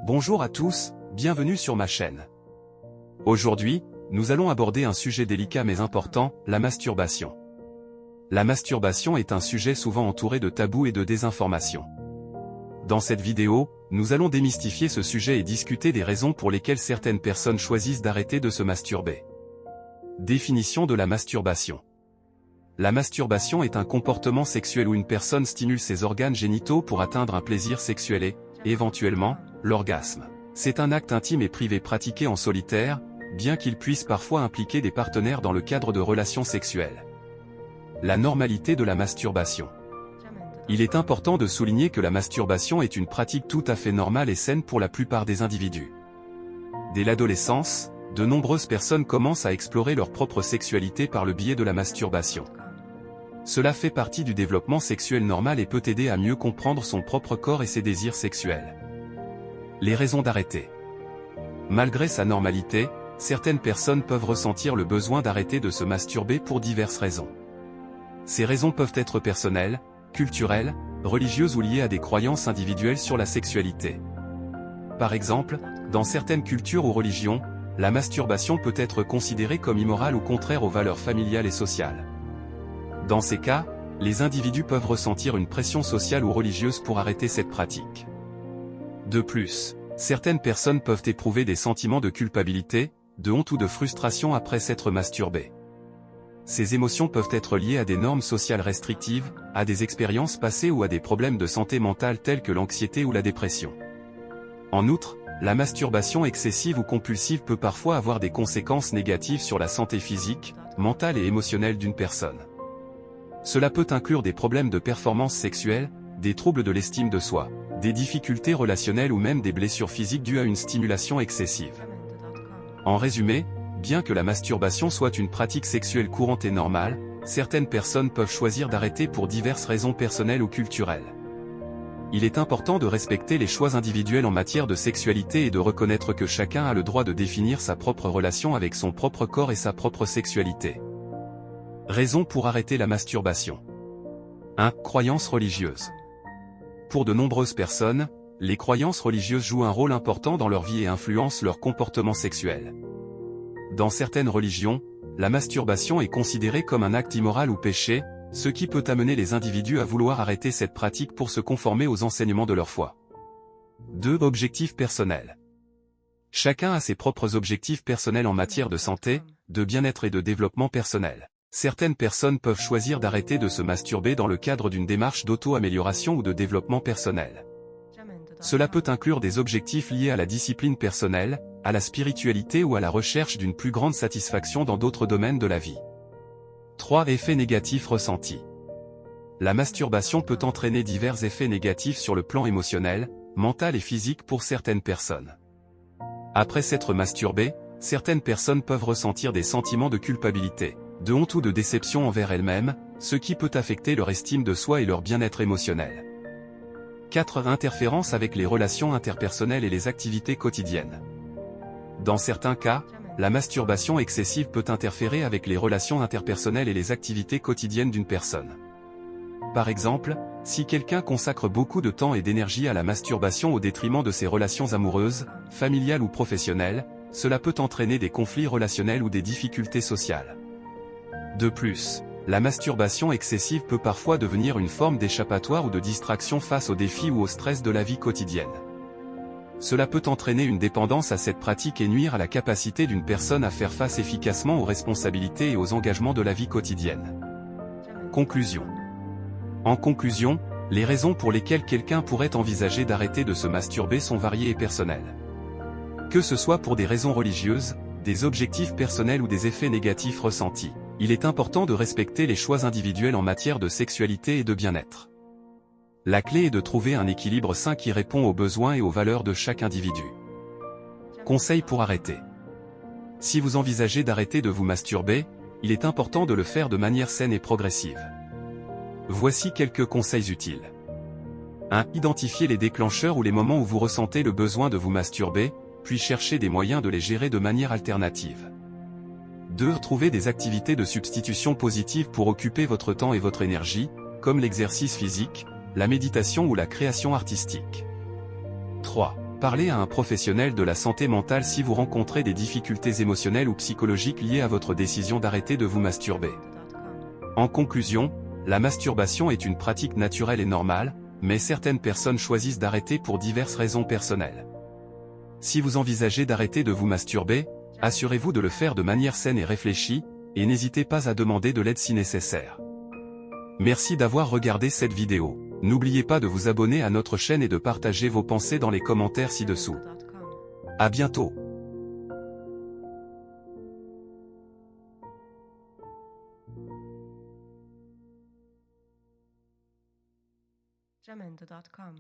Bonjour à tous, bienvenue sur ma chaîne. Aujourd'hui, nous allons aborder un sujet délicat mais important, la masturbation. La masturbation est un sujet souvent entouré de tabous et de désinformation. Dans cette vidéo, nous allons démystifier ce sujet et discuter des raisons pour lesquelles certaines personnes choisissent d'arrêter de se masturber. Définition de la masturbation. La masturbation est un comportement sexuel où une personne stimule ses organes génitaux pour atteindre un plaisir sexuel et, éventuellement, l'orgasme. C'est un acte intime et privé pratiqué en solitaire, bien qu'il puisse parfois impliquer des partenaires dans le cadre de relations sexuelles. La normalité de la masturbation. Il est important de souligner que la masturbation est une pratique tout à fait normale et saine pour la plupart des individus. Dès l'adolescence, de nombreuses personnes commencent à explorer leur propre sexualité par le biais de la masturbation. Cela fait partie du développement sexuel normal et peut aider à mieux comprendre son propre corps et ses désirs sexuels. Les raisons d'arrêter. Malgré sa normalité, certaines personnes peuvent ressentir le besoin d'arrêter de se masturber pour diverses raisons. Ces raisons peuvent être personnelles, culturelles, religieuses ou liées à des croyances individuelles sur la sexualité. Par exemple, dans certaines cultures ou religions, la masturbation peut être considérée comme immorale ou contraire aux valeurs familiales et sociales. Dans ces cas, les individus peuvent ressentir une pression sociale ou religieuse pour arrêter cette pratique. De plus, certaines personnes peuvent éprouver des sentiments de culpabilité, de honte ou de frustration après s'être masturbées. Ces émotions peuvent être liées à des normes sociales restrictives, à des expériences passées ou à des problèmes de santé mentale tels que l'anxiété ou la dépression. En outre, la masturbation excessive ou compulsive peut parfois avoir des conséquences négatives sur la santé physique, mentale et émotionnelle d'une personne. Cela peut inclure des problèmes de performance sexuelle, des troubles de l'estime de soi, des difficultés relationnelles ou même des blessures physiques dues à une stimulation excessive. En résumé, bien que la masturbation soit une pratique sexuelle courante et normale, certaines personnes peuvent choisir d'arrêter pour diverses raisons personnelles ou culturelles. Il est important de respecter les choix individuels en matière de sexualité et de reconnaître que chacun a le droit de définir sa propre relation avec son propre corps et sa propre sexualité. Raisons pour arrêter la masturbation. 1. Croyances religieuses. Pour de nombreuses personnes, les croyances religieuses jouent un rôle important dans leur vie et influencent leur comportement sexuel. Dans certaines religions, la masturbation est considérée comme un acte immoral ou péché, ce qui peut amener les individus à vouloir arrêter cette pratique pour se conformer aux enseignements de leur foi. 2. Objectifs personnels. Chacun a ses propres objectifs personnels en matière de santé, de bien-être et de développement personnel. Certaines personnes peuvent choisir d'arrêter de se masturber dans le cadre d'une démarche d'auto-amélioration ou de développement personnel. Cela peut inclure des objectifs liés à la discipline personnelle, à la spiritualité ou à la recherche d'une plus grande satisfaction dans d'autres domaines de la vie. 3. Effets négatifs ressentis. La masturbation peut entraîner divers effets négatifs sur le plan émotionnel, mental et physique pour certaines personnes. Après s'être masturbé, certaines personnes peuvent ressentir des sentiments de culpabilité, de honte ou de déception envers elles-mêmes, ce qui peut affecter leur estime de soi et leur bien-être émotionnel. 4. Interférence avec les relations interpersonnelles et les activités quotidiennes. Dans certains cas, la masturbation excessive peut interférer avec les relations interpersonnelles et les activités quotidiennes d'une personne. Par exemple, si quelqu'un consacre beaucoup de temps et d'énergie à la masturbation au détriment de ses relations amoureuses, familiales ou professionnelles, cela peut entraîner des conflits relationnels ou des difficultés sociales. De plus, la masturbation excessive peut parfois devenir une forme d'échappatoire ou de distraction face aux défis ou au stress de la vie quotidienne. Cela peut entraîner une dépendance à cette pratique et nuire à la capacité d'une personne à faire face efficacement aux responsabilités et aux engagements de la vie quotidienne. Conclusion. En conclusion, les raisons pour lesquelles quelqu'un pourrait envisager d'arrêter de se masturber sont variées et personnelles. Que ce soit pour des raisons religieuses, des objectifs personnels ou des effets négatifs ressentis, il est important de respecter les choix individuels en matière de sexualité et de bien-être. La clé est de trouver un équilibre sain qui répond aux besoins et aux valeurs de chaque individu. Conseils pour arrêter. Si vous envisagez d'arrêter de vous masturber, il est important de le faire de manière saine et progressive. Voici quelques conseils utiles. 1. Identifiez les déclencheurs ou les moments où vous ressentez le besoin de vous masturber, puis cherchez des moyens de les gérer de manière alternative. 2. Trouvez des activités de substitution positives pour occuper votre temps et votre énergie, comme l'exercice physique, la méditation ou la création artistique. 3. Parlez à un professionnel de la santé mentale si vous rencontrez des difficultés émotionnelles ou psychologiques liées à votre décision d'arrêter de vous masturber. En conclusion, la masturbation est une pratique naturelle et normale, mais certaines personnes choisissent d'arrêter pour diverses raisons personnelles. Si vous envisagez d'arrêter de vous masturber, assurez-vous de le faire de manière saine et réfléchie, et n'hésitez pas à demander de l'aide si nécessaire. Merci d'avoir regardé cette vidéo. N'oubliez pas de vous abonner à notre chaîne et de partager vos pensées dans les commentaires ci-dessous. À bientôt. Jamendo.com